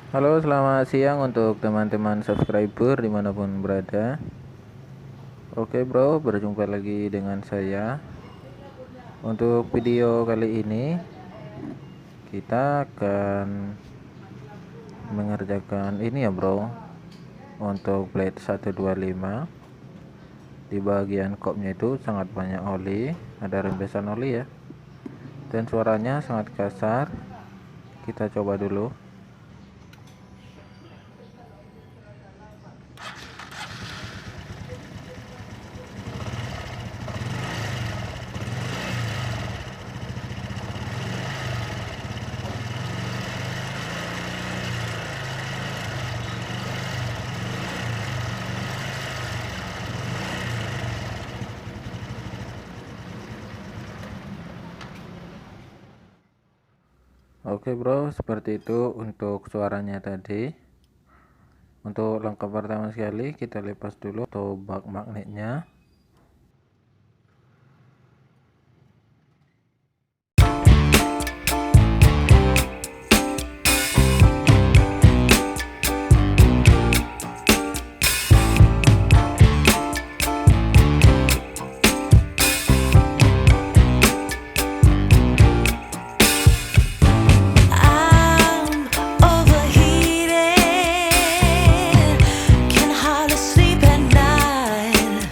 Halo, selamat siang untuk teman-teman subscriber dimanapun berada. Oke bro, berjumpa lagi dengan saya. Untuk video kali ini kita akan mengerjakan ini ya bro. Untuk blade 125, di bagian kopnya itu sangat banyak oli, ada rembesan oli ya, dan suaranya sangat kasar. Kita coba dulu. Oke bro, seperti itu untuk suaranya tadi. Untuk langkah pertama sekali kita lepas dulu tombak magnetnya. I'm overheated, can hardly sleep at night.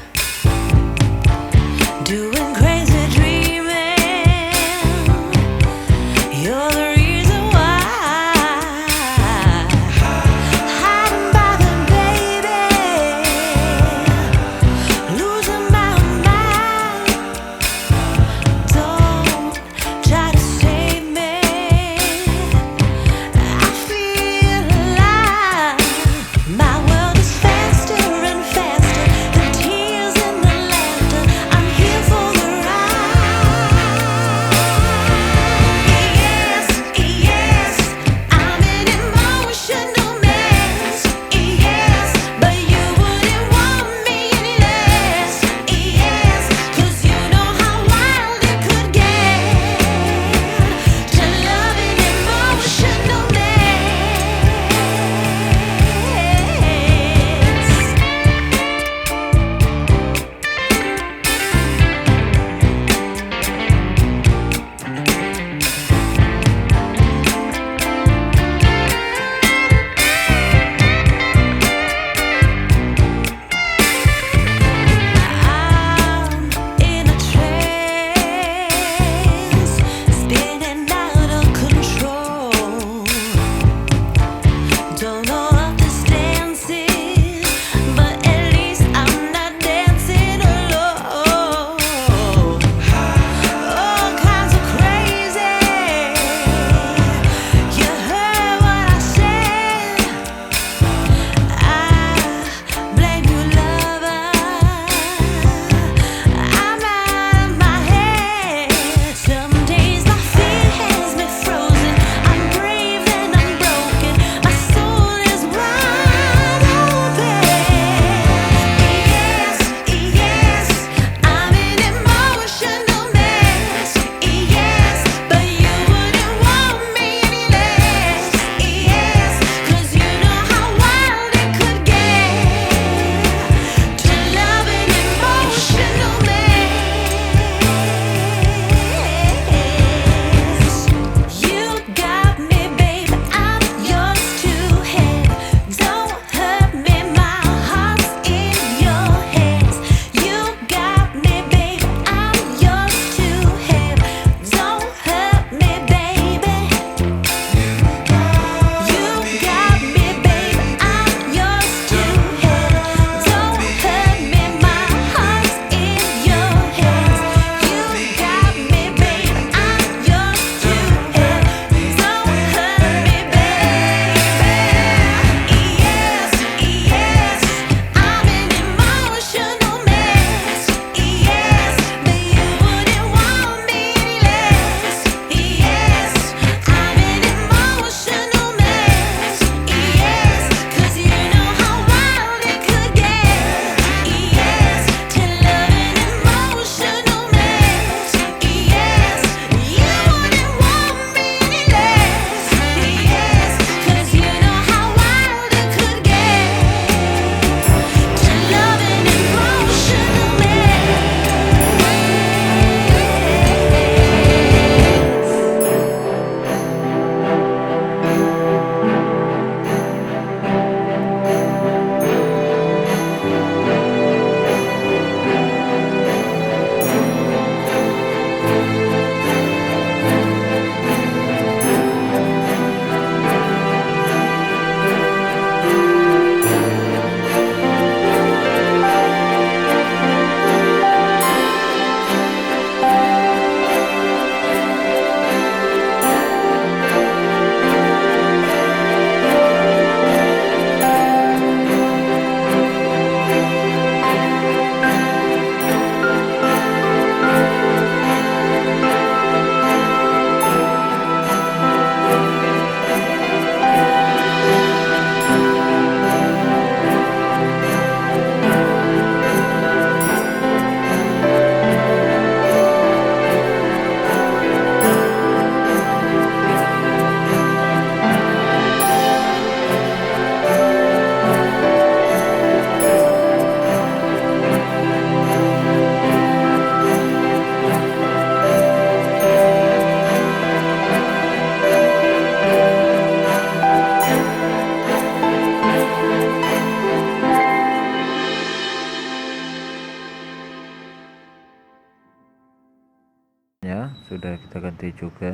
sudah kita ganti juga.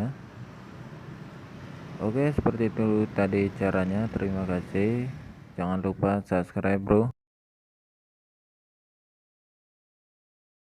Oke, seperti itu tadi caranya. Terima kasih, jangan lupa subscribe bro.